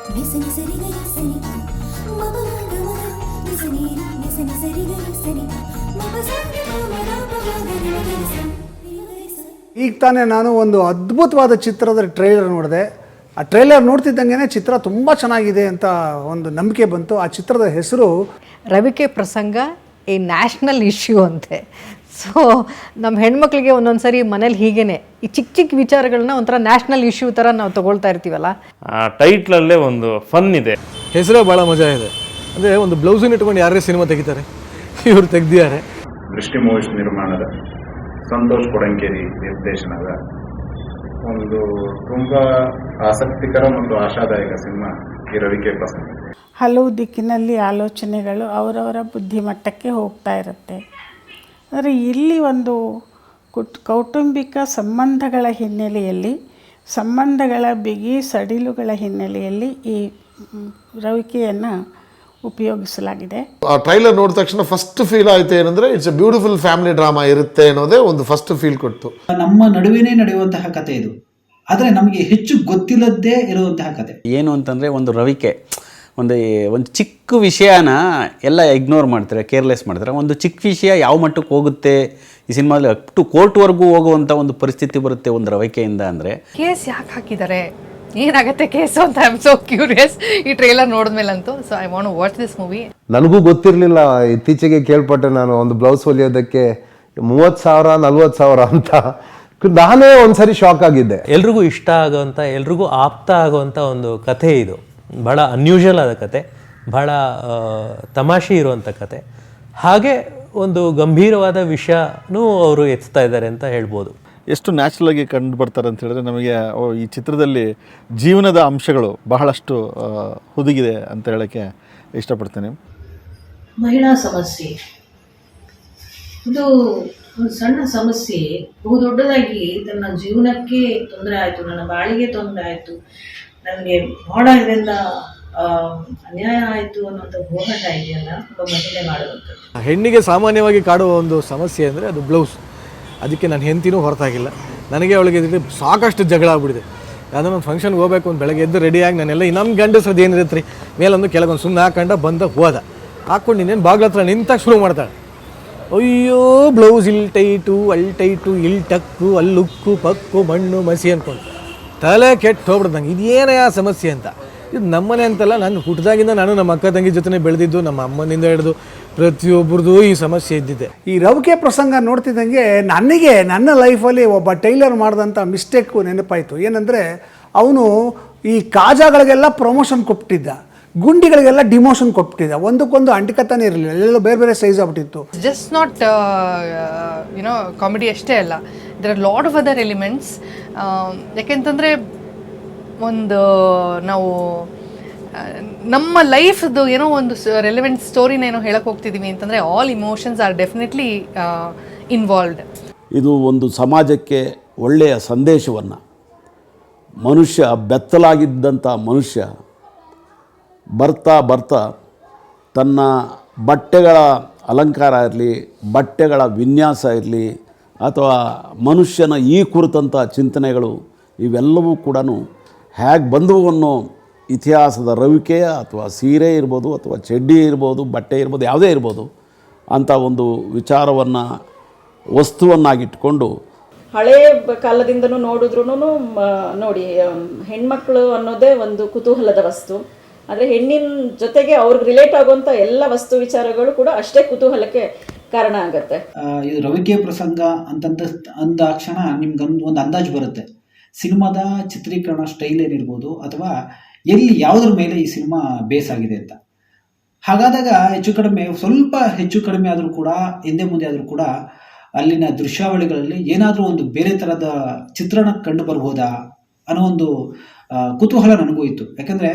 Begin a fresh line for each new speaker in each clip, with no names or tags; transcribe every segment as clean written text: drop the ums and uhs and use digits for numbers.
ಈಗ ತಾನೇ ನಾನು ಒಂದು ಅದ್ಭುತವಾದ ಚಿತ್ರದ ಟ್ರೈಲರ್ ನೋಡಿದೆ. ಆ ಟ್ರೈಲರ್ ನೋಡ್ತಿದ್ದಂಗೆ ಚಿತ್ರ ತುಂಬ ಚೆನ್ನಾಗಿದೆ ಅಂತ ಒಂದು ನಂಬಿಕೆ ಬಂತು. ಆ ಚಿತ್ರದ ಹೆಸರು
ರವಿಕೆ ಪ್ರಸಂಗ ಈ ನ್ಯಾಷನಲ್ ಇಶ್ಯೂ ಅಂತೆ. ಸೊ ನಮ್ಮ ಹೆಣ್ಮಕ್ಳಿಗೆ ಒಂದೊಂದು ಸರಿ ಮನೇಲಿ ಹೀಗೇನೆ ಈ ಚಿಕ್ಕ ಚಿಕ್ಕ ವಿಚಾರಗಳನ್ನ ಒಂಥರ ನ್ಯಾಷನಲ್ ಇಶ್ಯೂ ಥರ ನಾವು ತೊಗೊಳ್ತಾ ಇರ್ತೀವಲ್ಲ.
ಆ ಟೈಟ್ಲಲ್ಲೇ ಒಂದು ಫನ್ ಇದೆ.
ಹೆಸರೇ ಭಾಳ ಮಜಾ ಇದೆ. ಅಂದರೆ ಒಂದು ಬ್ಲೌಸನ್ನು ಇಟ್ಕೊಂಡು ಯಾರೇ ಸಿನಿಮಾ ತೆಗಿತಾರೆ, ಇವರು ತೆಗ್ದಿದ್ದಾರೆ.
ದೃಷ್ಟಿ ಮೂವೀಸ್ ನಿರ್ಮಾಣದ ಸಂತೋಷ್ ಕೊಡಂಕೇರಿ ನಿರ್ದೇಶನದ ಒಂದು ತುಂಬ ಆಸಕ್ತಿಕರ ಮತ್ತು ಆಶಾದಾಯಕ ಸಿನಿಮಾ ಈ ರವಿಕೆ ಪ್ರಸಂಗ.
ಹಲವು ದಿಕ್ಕಿನಲ್ಲಿ ಆಲೋಚನೆಗಳು ಅವರವರ ಬುದ್ಧಿಮಟ್ಟಕ್ಕೆ ಹೋಗ್ತಾ ಇರುತ್ತೆ. ಆದರೆ ಇಲ್ಲಿ ಒಂದು ಕೌಟುಂಬಿಕ ಸಂಬಂಧಗಳ ಹಿನ್ನೆಲೆಯಲ್ಲಿ, ಸಂಬಂಧಗಳ ಬಿಗಿ ಸಡಿಲುಗಳ ಹಿನ್ನೆಲೆಯಲ್ಲಿ ಈ ರವಿಕೆಯನ್ನು ಉಪಯೋಗಿಸಲಾಗಿದೆ.
ಆ ಟ್ರೈಲರ್ ನೋಡಿದ ತಕ್ಷಣ ಫಸ್ಟ್ ಫೀಲ್ ಆಯ್ತು ಏನಂದ್ರೆ it's A beautiful family drama ಇರುತ್ತೆ ಅನ್ನೋದೇ ಒಂದು ಫಸ್ಟ್ ಫೀಲ್ ಕೊಡ್ತು.
ನಮ್ಮ ನಡುವೆನೇ ನಡೆಯುವಂತಹ ಕತೆ ಇದು, ಆದರೆ ನಮಗೆ ಹೆಚ್ಚು ಗೊತ್ತಿಲ್ಲದೇ ಇರುವಂತಹ ಕತೆ.
ಏನು ಅಂತಂದರೆ ಒಂದು ರವಿಕೆ ಒಂದು ಚಿಕ್ಕ ವಿಷಯನ ಎಲ್ಲ ಇಗ್ನೋರ್ ಮಾಡ್ತಾರೆ, ಕೇರ್ಲೆಸ್ ಮಾಡ್ತಾರೆ. ಒಂದು ಚಿಕ್ಕ ವಿಷಯ ಯಾವ ಮಟ್ಟಕ್ಕೆ ಹೋಗುತ್ತೆ ಈ ಸಿನಿಮಾದಲ್ಲಿ, ಅಪ್ ಟು ಕೋರ್ಟ್ವರೆಗೂ ಹೋಗುವಂಥ ಒಂದು ಪರಿಸ್ಥಿತಿ ಬರುತ್ತೆ ಒಂದು ರವಿಕೆಯಿಂದ. ಅಂದರೆ
ಕೇಸ್ ಯಾಕೆ ಹಾಕಿದ್ದಾರೆ, ಏನಾಗುತ್ತೆ ಕೇಸು ಅಂತ ಐ ಆಮ್ ಸೋ ಕ್ಯೂರಿಯಸ್ ಈ ಟ್ರೈಲರ್ ನೋಡಿದ್ಮೇಲಂತೂ. So I want to watch this movie.
ನನಗೂ ಗೊತ್ತಿರಲಿಲ್ಲ, ಇತ್ತೀಚೆಗೆ ಕೇಳ್ಪಟ್ಟೆ ನಾನು ಒಂದು ಬ್ಲೌಸ್ ಹೊಲಿಯೋದಕ್ಕೆ 30,000 40,000 ಅಂತ. ನಾನೇ ಒಂದ್ಸರಿ ಶಾಕ್ ಆಗಿದ್ದೆ.
ಎಲ್ರಿಗೂ ಇಷ್ಟ ಆಗೋವಂಥ, ಎಲ್ರಿಗೂ ಆಪ್ತ ಆಗೋವಂಥ ಒಂದು ಕಥೆ ಇದು. ಭಾಳ ಅನ್ಯೂಷಲ್ ಆದ ಕತೆ, ಭಾಳ ತಮಾಷೆ ಇರುವಂಥ ಕತೆ, ಹಾಗೆ ಒಂದು ಗಂಭೀರವಾದ ವಿಷಯನೂ ಅವರು ಎತ್ತಾ ಇದ್ದಾರೆ ಅಂತ ಹೇಳ್ಬೋದು.
ಎಷ್ಟು ನ್ಯಾಚುರಲ್ ಆಗಿ ಕಂಡು ಬರ್ತಾರೆ ಅಂತ ಹೇಳಿದ್ರೆ ನಮಗೆ ಈ ಚಿತ್ರದಲ್ಲಿ ಜೀವನದ ಅಂಶಗಳು ಬಹಳಷ್ಟು ಹುದುಗಿದೆ ಅಂತ ಹೇಳೋಕ್ಕೆ ಇಷ್ಟಪಡ್ತೇನೆ.
ಮಹಿಳಾ ಸಮಸ್ಯೆ ಇದು ಒಂದು ಸಣ್ಣ ಸಮಸ್ಯೆ ಬಹು ದೊಡ್ಡದಾಗಿ ನನ್ನ ಜೀವನಕ್ಕೆ ತೊಂದರೆ ಆಯಿತು, ನನ್ನ ಬಾಳಿಗೆ ತೊಂದರೆ ಆಯಿತು, ನನಗೆ ಬಹಳ ಇದರಿಂದ ಅನ್ಯಾಯ ಆಯಿತು ಅನ್ನೋಂಥ ಹೋರಾಟ ಇದೆಯಲ್ಲ, ಒಬ್ಬ ಮಹಿಳೆ ಮಾಡುವಂಥದ್ದು.
ಹೆಣ್ಣಿಗೆ ಸಾಮಾನ್ಯವಾಗಿ ಕಾಡುವ ಒಂದು ಸಮಸ್ಯೆ ಅಂದರೆ ಅದು ಬ್ಲೌಸ್. ಅದಕ್ಕೆ ನಾನು ಹೆಂಡ್ತಿನೂ ಹೊರತಾಗಿಲ್ಲ. ನನಗೆ ಅವಳಿಗೆ ಸಾಕಷ್ಟು ಜಗಳ ಆಗ್ಬಿಟ್ಟಿದೆ. ಯಾವುದೋ ಒಂದು ಫಂಕ್ಷನ್ಗೆ ಹೋಗ್ಬೇಕು, ಒಂದು ಬೆಳಗ್ಗೆ ಎದ್ದು ರೆಡಿಯಾಗಿ ನಾನೆಲ್ಲ ನಮ್ಮ ಗಂಡಸದ್ದು ಏನಿರುತ್ತೆ ರೀ ಮೇಲೊಂದು ಕೆಳಗೊಂದು ಸುಮ್ಮನೆ ಹಾಕೊಂಡ ಬಂದ ಹೋದ ಹಾಕ್ಕೊಂಡು ಇನ್ನೇನು ಬಾಗ್ಲ ಹತ್ರ ನಿಂತಾಗ ಶುರು ಮಾಡ್ತಾಳೆ. ಅಯ್ಯೋ ಬ್ಲೌಸ್ ಇಲ್ಲಿ ಟೈಟು, ಅಲ್ಲಿ ಟೈಟು, ಇಲ್ಲಿ ಟಕ್ಕು, ಅಲ್ಲಿ ಉಕ್ಕು ಪಕ್ಕು ಮಣ್ಣು ಮಸಿ ಅಂದ್ಕೊಂಡು ತಲೆ ಕೆಟ್ಟು ಹೋಗ್ಬಿಡ್ದು ನಂಗೆ. ಇದೇನೇ ಆ ಸಮಸ್ಯೆ ಅಂತ. ಇದು ನಮ್ಮನೆ ಅಂತಲ್ಲ, ನಾನು ಹುಟ್ಟಿದಾಗಿಂದ ನಾನು ನಮ್ಮ ಅಕ್ಕ ತಂಗಿ ಜೊತೆ ಬೆಳೆದಿದ್ದು, ನಮ್ಮ ಅಮ್ಮನಿಂದ ಹಿಡಿದು ಪ್ರತಿಯೊಬ್ಬರದು ಈ ಸಮಸ್ಯೆ ಇದ್ದಿದೆ.
ಈ ರವಿಕೆ ಪ್ರಸಂಗ ನೋಡ್ತಿದ್ದಂಗೆ ನನಗೆ ನನ್ನ ಲೈಫಲ್ಲಿ ಒಬ್ಬ ಟೈಲರ್ ಮಾಡಿದಂಥ ಮಿಸ್ಟೇಕು ನೆನಪಾಯಿತು. ಏನಂದರೆ ಅವನು ಈ ಕಾಜಾಗಳಿಗೆಲ್ಲ ಪ್ರಮೋಷನ್ ಕೊಟ್ಟಿದ್ದ, ಗುಂಡಿಗಳಿಗೆಲ್ಲ ಡಿಮೋಷನ್ ಕೊಟ್ಟಿದ್ದ. ಒಂದಕ್ಕೊಂದು ಅಂಟಿಕತಾನೆ ಇರಲಿಲ್ಲ, ಎಲ್ಲ ಬೇರೆ ಬೇರೆ ಸೈಜ್ ಆಗ್ಬಿಟ್ಟಿತ್ತು.
ಜಸ್ಟ್ ನಾಟ್ ಯುನೋ ಕಾಮಿಡಿ ಅಷ್ಟೇ ಅಲ್ಲ, there are lot of other elements. ಯಾಕೆಂತಂದರೆ ಒಂದು ನಾವು ನಮ್ಮ ಲೈಫ್ದು ಏನೋ ಒಂದು ರೆಲೆವೆಂಟ್ ಸ್ಟೋರಿನ ಏನೋ ಹೇಳಕ್ಕೆ ಹೋಗ್ತಿದ್ದೀವಿ ಅಂತಂದರೆ all emotions are definitely involved.
ಇದು ಒಂದು ಸಮಾಜಕ್ಕೆ ಒಳ್ಳೆಯ ಸಂದೇಶವನ್ನು, ಮನುಷ್ಯ ಬೆತ್ತಲಾಗಿದ್ದಂಥ ಮನುಷ್ಯ ಬರ್ತಾ ಬರ್ತಾ ತನ್ನ ಬಟ್ಟೆಗಳ ಅಲಂಕಾರ ಇರಲಿ, ಬಟ್ಟೆಗಳ ವಿನ್ಯಾಸ ಇರಲಿ, ಅಥವಾ ಮನುಷ್ಯನ ಈ ಕುರಿತಂಥ ಚಿಂತನೆಗಳು ಇವೆಲ್ಲವೂ ಕೂಡ ಹೇಗೆ ಬಂದವು ಅನ್ನೋ ಇತಿಹಾಸದ ರವಿಕೆಯ ಅಥವಾ ಸೀರೆ ಇರ್ಬೋದು, ಅಥವಾ ಚಡ್ಡಿ ಇರ್ಬೋದು, ಬಟ್ಟೆ ಇರ್ಬೋದು, ಯಾವುದೇ ಇರ್ಬೋದು ಅಂಥ ಒಂದು ವಿಚಾರವನ್ನು ವಸ್ತುವನ್ನಾಗಿಟ್ಕೊಂಡು
ಹಳೇ ಕಾಲದಿಂದನೂ ನೋಡಿದ್ರೂ ನೋಡಿ ಹೆಣ್ಮಕ್ಳು ಅನ್ನೋದೇ ಒಂದು ಕುತೂಹಲದ ವಸ್ತು. ಆದರೆ ಹೆಣ್ಣಿನ ಜೊತೆಗೆ ಅವ್ರಿಗೆ ರಿಲೇಟ್ ಆಗುವಂಥ ಎಲ್ಲ ವಸ್ತು ವಿಚಾರಗಳು ಕೂಡ ಅಷ್ಟೇ ಕುತೂಹಲಕ್ಕೆ ಕಾರಣ ಆಗುತ್ತೆ.
ಇದು ರವಿಕೆ ಪ್ರಸಂಗ ಅಂದಾಕ್ಷಣ ನಿಮ್ಗೆ ಒಂದು ಅಂದಾಜು ಬರುತ್ತೆ ಸಿನಿಮಾದ ಚಿತ್ರೀಕರಣ ಸ್ಟೈಲ್ ಏನಿರ್ಬೋದು, ಅಥವಾ ಎಲ್ಲಿ ಯಾವುದ್ರ ಮೇಲೆ ಈ ಸಿನಿಮಾ ಬೇಸ್ ಆಗಿದೆ ಅಂತ. ಹಾಗಾದಾಗ ಸ್ವಲ್ಪ ಹೆಚ್ಚು ಕಡಿಮೆ ಆದರೂ ಕೂಡ, ಹಿಂದೆ ಮುಂದೆ ಆದರೂ ಕೂಡ ಅಲ್ಲಿನ ದೃಶ್ಯಾವಳಿಗಳಲ್ಲಿ ಏನಾದರೂ ಒಂದು ಬೇರೆ ಥರದ ಚಿತ್ರಣ ಕಂಡು ಬರ್ಬೋದಾ ಅನ್ನೋ ಒಂದು ಕುತೂಹಲ ನನಗೂ ಇತ್ತು. ಯಾಕಂದರೆ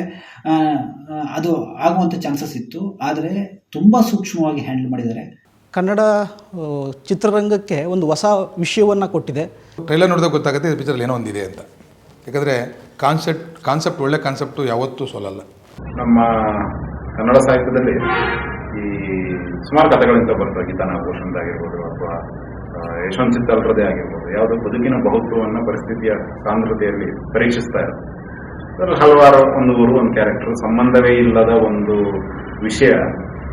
ಅದು ಆಗುವಂಥ ಚಾನ್ಸಸ್ ಇತ್ತು, ಆದರೆ ತುಂಬ ಸೂಕ್ಷ್ಮವಾಗಿ ಹ್ಯಾಂಡಲ್ ಮಾಡಿದ್ದಾರೆ.
ಕನ್ನಡ ಚಿತ್ರರಂಗಕ್ಕೆ ಒಂದು ಹೊಸ ವಿಷಯವನ್ನು ಕೊಟ್ಟಿದೆ.
ಟ್ರೈಲರ್ ನೋಡಿದಾಗ ಗೊತ್ತಾಗುತ್ತೆ ಈ ಪಿಕ್ಚರಲ್ಲಿ ಏನೋ ಒಂದಿದೆ ಅಂತ. ಯಾಕಂದರೆ ಕಾನ್ಸೆಪ್ಟ್ ಒಳ್ಳೆ ಕಾನ್ಸೆಪ್ಟು ಯಾವತ್ತೂ ಸೋಲಲ್ಲ. ನಮ್ಮ ಕನ್ನಡ ಸಾಹಿತ್ಯದಲ್ಲಿ ಈ ಸುಮಾರು ಕಥೆಗಳಿಂದ ಬರ್ತವೆ. ಗೀತಾ ನಾಗಭೂಷಣದಾಗಿರ್ಬೋದು, ಅಥವಾ ಯಶವಂತ್ ಚಿತ್ತಲ್ರದೇ ಆಗಿರ್ಬೋದು, ಯಾವುದೋ ಬದುಕಿನ ಬಹುತ್ವವನ್ನು ಪರಿಸ್ಥಿತಿಯ ಸಾಂದ್ರತೆಯಲ್ಲಿ ಪರೀಕ್ಷಿಸ್ತಾ ಇರೋದು. ಅದರಲ್ಲಿ ಹಲವಾರು ಒಂದು ಊರು ಒಂದು ಕ್ಯಾರೆಕ್ಟರ್, ಸಂಬಂಧವೇ ಇಲ್ಲದ ಒಂದು ವಿಷಯ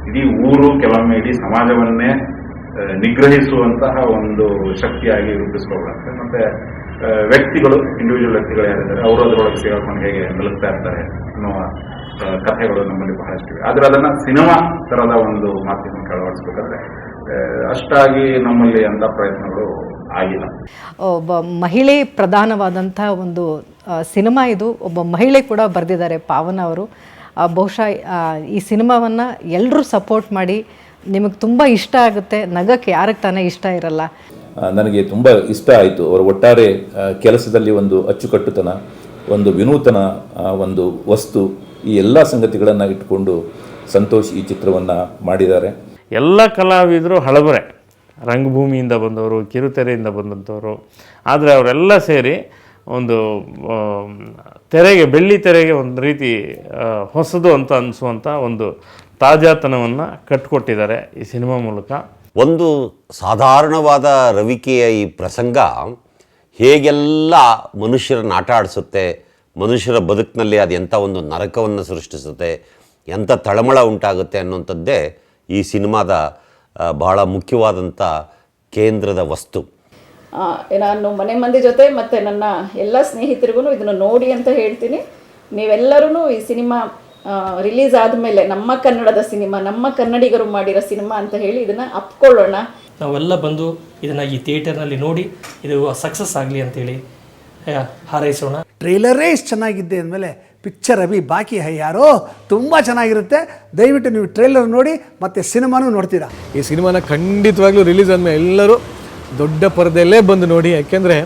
ಇಡೀ ಊರು ಕೆಲವೊಮ್ಮೆ ಇಡೀ ಸಮಾಜವನ್ನೇ ನಿಗ್ರಹಿಸುವಂತಹ ಒಂದು ಶಕ್ತಿಯಾಗಿ ರೂಪಿಸ್ಕೊಳ್ಳುತ್ತೆ. ಮತ್ತೆ ವ್ಯಕ್ತಿಗಳು, ಇಂಡಿವಿಜುವಲ್ ವ್ಯಕ್ತಿಗಳು ಯಾರಿದ್ದಾರೆ ಅವರು ಅದರೊಳಗೆ ಸಿಗಾಕೊಂಡು ಹೇಗೆ ನಿಲ್ಲುತ್ತಾ ಇರ್ತಾರೆ ಅನ್ನುವ ಕಥೆಗಳು ನಮ್ಮಲ್ಲಿ ಬಹಳಷ್ಟಿವೆ. ಆದರೆ ಅದನ್ನ ಸಿನಿಮಾ ತರದ ಒಂದು ಮಾಧ್ಯಮಕ್ಕೆ ಅಳವಡಿಸ್ಬೇಕಾದ್ರೆ ಅಷ್ಟಾಗಿ ನಮ್ಮಲ್ಲಿ ಅಂತ ಪ್ರಯತ್ನಗಳು ಆಗಿಲ್ಲ.
ಒಬ್ಬ ಮಹಿಳೆ ಪ್ರಧಾನವಾದಂಥ ಒಂದು ಸಿನಿಮಾ ಇದು. ಒಬ್ಬ ಮಹಿಳೆ ಕೂಡ ಬರೆದಿದ್ದಾರೆ, ಪಾವನ ಅವರು. ಬಹುಶಃ ಈ ಸಿನಿಮಾವನ್ನು ಎಲ್ಲರೂ ಸಪೋರ್ಟ್ ಮಾಡಿ, ನಿಮಗೆ ತುಂಬ ಇಷ್ಟ ಆಗುತ್ತೆ. ನಗಕ್ಕೆ ಯಾರಿಗೆ ತಾನೇ ಇಷ್ಟ ಇರಲ್ಲ.
ನನಗೆ ತುಂಬ ಇಷ್ಟ ಆಯಿತು ಅವರ ಒಟ್ಟಾರೆ ಕೆಲಸದಲ್ಲಿ ಒಂದು ಅಚ್ಚುಕಟ್ಟುತನ, ಒಂದು ವಿನೂತನ ಒಂದು ವಸ್ತು, ಈ ಎಲ್ಲ ಸಂಗತಿಗಳನ್ನು ಇಟ್ಟುಕೊಂಡು ಸಂತೋಷ್ ಈ ಚಿತ್ರವನ್ನು ಮಾಡಿದ್ದಾರೆ.
ಎಲ್ಲ ಕಲಾವಿದರು ಹಳಬರೆ, ರಂಗಭೂಮಿಯಿಂದ ಬಂದವರು, ಕಿರುತೆರೆಯಿಂದ ಬಂದಂಥವರು. ಆದರೆ ಅವರೆಲ್ಲ ಸೇರಿ ಒಂದು ತೆರೆಗೆ, ಬೆಳ್ಳಿ ತೆರೆಗೆ ಒಂದು ರೀತಿ ಹೊಸದು ಅಂತ ಅನಿಸುವಂಥ ಒಂದು ತಾಜಾತನವನ್ನು ಕಟ್ಟಿಕೊಟ್ಟಿದ್ದಾರೆ ಈ ಸಿನಿಮಾ ಮೂಲಕ.
ಒಂದು ಸಾಧಾರಣವಾದ ರವಿಕೆಯ ಈ ಪ್ರಸಂಗ ಹೇಗೆಲ್ಲ ಮನುಷ್ಯರನ್ನು ಆಟ ಆಡಿಸುತ್ತೆ, ಮನುಷ್ಯರ ಬದುಕಿನಲ್ಲಿ ಅದು ಎಂಥ ಒಂದು ನರಕವನ್ನು ಸೃಷ್ಟಿಸುತ್ತೆ, ಎಂಥ ತಳಮಳ ಉಂಟಾಗುತ್ತೆ ಅನ್ನುವಂಥದ್ದೇ ಈ ಸಿನಿಮಾದ ಬಹಳ ಮುಖ್ಯವಾದಂಥ ಕೇಂದ್ರದ ವಸ್ತು.
ನಾನು ಮನೆ ಮಂದಿ ಜೊತೆ ಮತ್ತು ನನ್ನ ಎಲ್ಲ ಸ್ನೇಹಿತರಿಗೂ ಇದನ್ನು ನೋಡಿ ಅಂತ ಹೇಳ್ತೀನಿ. ನೀವೆಲ್ಲರೂ ಈ ಸಿನಿಮಾ ರಿಲೀಸ್ ಆದಮೇಲೆ ನಮ್ಮ ಕನ್ನಡದ ಸಿನಿಮಾ, ನಮ್ಮ ಕನ್ನಡಿಗರು ಮಾಡಿರೋ ಸಿನಿಮಾ ಅಂತ ಹೇಳಿ ಇದನ್ನು ಅಪ್ಕೊಳ್ಳೋಣ.
ನಾವೆಲ್ಲ ಬಂದು ಇದನ್ನು ಈ ಥಿಯೇಟರ್ನಲ್ಲಿ ನೋಡಿ ಇದು ಸಕ್ಸಸ್ ಆಗಲಿ ಅಂತೇಳಿ ಹಾರೈಸೋಣ.
ಟ್ರೈಲರೇ ಇಷ್ಟು ಚೆನ್ನಾಗಿದೆ ಅಂದಮೇಲೆ ಪಿಕ್ಚರ್ ಅಭಿ ಬಾಕಿ ಹೈ ಯಾರೋ ತುಂಬ ಚೆನ್ನಾಗಿರುತ್ತೆ. ದಯವಿಟ್ಟು ನೀವು ಟ್ರೈಲರ್ ನೋಡಿ ಮತ್ತು ಸಿನಿಮಾನೂ ನೋಡ್ತೀರಾ.
ಈ ಸಿನಿಮಾನ ಖಂಡಿತವಾಗ್ಲೂ ರಿಲೀಸ್ ಆದಮೇಲೆ ಎಲ್ಲರೂ ದೊಡ್ಡ ಪರದೆಯಲ್ಲೇ ಬಂದು ನೋಡಿ. ಯಾಕೆಂದರೆ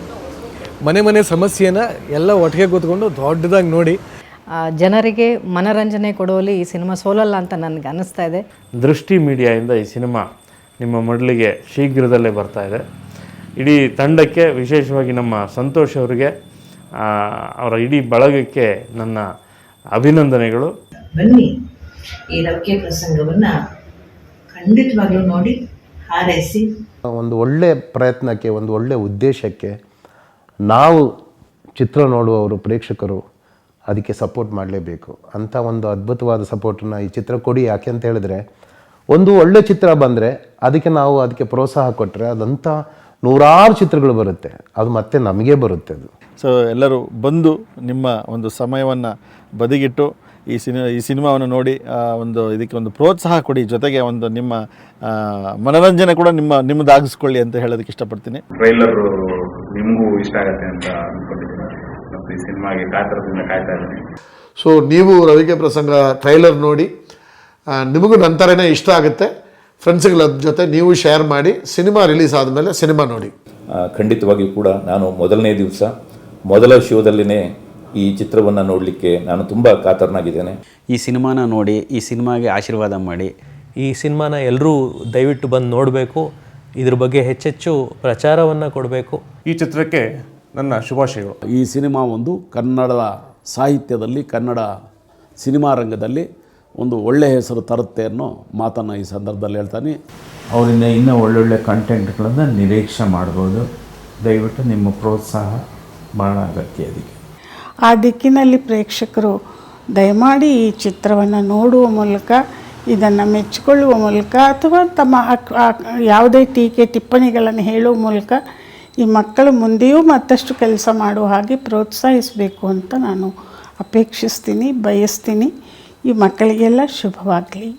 ಮನೆ ಸಮಸ್ಯೆನ ಎಲ್ಲ ಒಟ್ಟಿಗೆ ಕೂತ್ಕೊಂಡು ದೊಡ್ಡದಾಗಿ ನೋಡಿ.
ಜನರಿಗೆ ಮನರಂಜನೆ ಕೊಡುವಲ್ಲಿ ಈ ಸಿನಿಮಾ ಸೋಲಲ್ಲ ಅಂತ ನನಗೆ ಅನ್ನಿಸ್ತಾ ಇದೆ.
ದೃಷ್ಟಿ ಮೀಡಿಯಾದಿಂದ ಈ ಸಿನಿಮಾ ನಿಮ್ಮ ಮಡಲಿಗೆ ಶೀಘ್ರದಲ್ಲೇ ಬರ್ತಾ ಇದೆ. ಇಡೀ ತಂಡಕ್ಕೆ, ವಿಶೇಷವಾಗಿ ನಮ್ಮ ಸಂತೋಷ್ ಅವರಿಗೆ, ಅವರ ಇಡೀ ಬಳಗಕ್ಕೆ ನನ್ನ ಅಭಿನಂದನೆಗಳು.
ಬನ್ನಿ, ಈ ರವಿಕೆ ಪ್ರಸಂಗವನ್ನು ಖಂಡಿತವಾಗ್ಲೂ ನೋಡಿ ಹಾರೈಸಿ.
ಒಂದು ಒಳ್ಳೆ ಪ್ರಯತ್ನಕ್ಕೆ, ಒಂದು ಒಳ್ಳೆ ಉದ್ದೇಶಕ್ಕೆ ನಾವು ಚಿತ್ರ ನೋಡುವವರು, ಪ್ರೇಕ್ಷಕರು ಅದಕ್ಕೆ ಸಪೋರ್ಟ್ ಮಾಡಲೇಬೇಕು. ಅಂಥ ಒಂದು ಅದ್ಭುತವಾದ ಸಪೋರ್ಟನ್ನು ಈ ಚಿತ್ರ ಕೊಡಿ. ಯಾಕೆ ಅಂತ ಹೇಳಿದ್ರೆ, ಒಂದು ಒಳ್ಳೆ ಚಿತ್ರ ಬಂದರೆ ಅದಕ್ಕೆ ಪ್ರೋತ್ಸಾಹ ಕೊಟ್ಟರೆ ಅದಂಥ ನೂರಾರು ಚಿತ್ರಗಳು ಬರುತ್ತೆ, ಅದು ಮತ್ತೆ ನಮಗೆ ಬರುತ್ತೆ. ಅದು
ಸೊ ಎಲ್ಲರೂ ಬಂದು ನಿಮ್ಮ ಒಂದು ಸಮಯವನ್ನು ಬದಿಗಿಟ್ಟು ಈ ಸಿನಿಮಾವನ್ನು ನೋಡಿ ಇದಕ್ಕೆ ಒಂದು ಪ್ರೋತ್ಸಾಹ ಕೊಡಿ. ಜೊತೆಗೆ ಒಂದು ನಿಮ್ಮ ಮನೋರಂಜನೆ ಕೂಡ ನಿಮ್ಮದಾಗಿಸ್ಕೊಳ್ಳಿ ಅಂತ ಹೇಳೋದಕ್ಕೆ ಇಷ್ಟಪಡ್ತೀನಿ.
ಟ್ರೈಲರ್ ನಿಮಗೂ ಇಷ್ಟ ಆಗುತ್ತೆ ಅಂತ ಅನ್ಕೊಂಡಿದ್ದೀನಿ ಮತ್ತು ಈ ಸಿನಿಮಾಗೆ ಕಾತರದಿಂದ ಕಾಯ್ತಾ ಇದ್ದೀನಿ.
ಸೊ ನೀವು ರವಿಕೆ ಪ್ರಸಂಗ ಟ್ರೈಲರ್ ನೋಡಿ, ನಿಮಗೂ ನಂತರನೇ ಇಷ್ಟ ಆಗುತ್ತೆ. ಫ್ರೆಂಡ್ಸ್ಗಳ ಜೊತೆ ನೀವು ಶೇರ್ ಮಾಡಿ. ಸಿನಿಮಾ ರಿಲೀಸ್ ಆದಮೇಲೆ ಸಿನಿಮಾ ನೋಡಿ.
ಖಂಡಿತವಾಗಿಯೂ ಕೂಡ ನಾನು ಮೊದಲನೇ ದಿವಸ ಮೊದಲ ಶೋದಲ್ಲಿನೇ ಈ ಚಿತ್ರವನ್ನು ನೋಡಲಿಕ್ಕೆ ನಾನು ತುಂಬ ಕಾತರನಾಗಿದ್ದೇನೆ.
ಈ ಸಿನಿಮಾನ ನೋಡಿ, ಈ ಸಿನಿಮಾಗೆ ಆಶೀರ್ವಾದ ಮಾಡಿ.
ಈ ಸಿನಿಮಾನ ಎಲ್ಲರೂ ದಯವಿಟ್ಟು ಬಂದು ನೋಡಬೇಕು. ಇದ್ರ ಬಗ್ಗೆ ಹೆಚ್ಚೆಚ್ಚು ಪ್ರಚಾರವನ್ನು ಕೊಡಬೇಕು.
ಈ ಚಿತ್ರಕ್ಕೆ ನನ್ನ ಶುಭಾಶಯಗಳು.
ಈ ಸಿನಿಮಾ ಒಂದು ಕನ್ನಡದ ಸಾಹಿತ್ಯದಲ್ಲಿ, ಕನ್ನಡ ಸಿನಿಮಾ ರಂಗದಲ್ಲಿ ಒಂದು ಒಳ್ಳೆಯ ಹೆಸರು ತರುತ್ತೆ ಅನ್ನೋ ಮಾತನ್ನು ಈ ಸಂದರ್ಭದಲ್ಲಿ ಹೇಳ್ತಾನೆ.
ಅವರಿಂದ ಇನ್ನೂ ಒಳ್ಳೊಳ್ಳೆ ಕಂಟೆಂಟ್ಗಳನ್ನು ನಿರೀಕ್ಷೆ ಮಾಡ್ಬೋದು. ದಯವಿಟ್ಟು ನಿಮ್ಮ ಪ್ರೋತ್ಸಾಹ ಭಾಳ ಅಗತ್ಯ. ಅದಕ್ಕೆ
ಆ ದಿಕ್ಕಿನಲ್ಲಿ ಪ್ರೇಕ್ಷಕರು ದಯಮಾಡಿ ಈ ಚಿತ್ರವನ್ನು ನೋಡುವ ಮೂಲಕ, ಇದನ್ನು ಮೆಚ್ಚಿಕೊಳ್ಳುವ ಮೂಲಕ, ಅಥವಾ ತಮ್ಮ ಯಾವುದೇ ಟೀಕೆ ಟಿಪ್ಪಣಿಗಳನ್ನು ಹೇಳುವ ಮೂಲಕ ಈ ಮಕ್ಕಳು ಮುಂದೆಯೂ ಮತ್ತಷ್ಟು ಕೆಲಸ ಮಾಡುವ ಹಾಗೆ ಪ್ರೋತ್ಸಾಹಿಸಬೇಕು ಅಂತ ನಾನು ಅಪೇಕ್ಷಿಸ್ತೀನಿ, ಬಯಸ್ತೀನಿ. ಈ ಮಕ್ಕಳಿಗೆಲ್ಲ ಶುಭವಾಗಲಿ.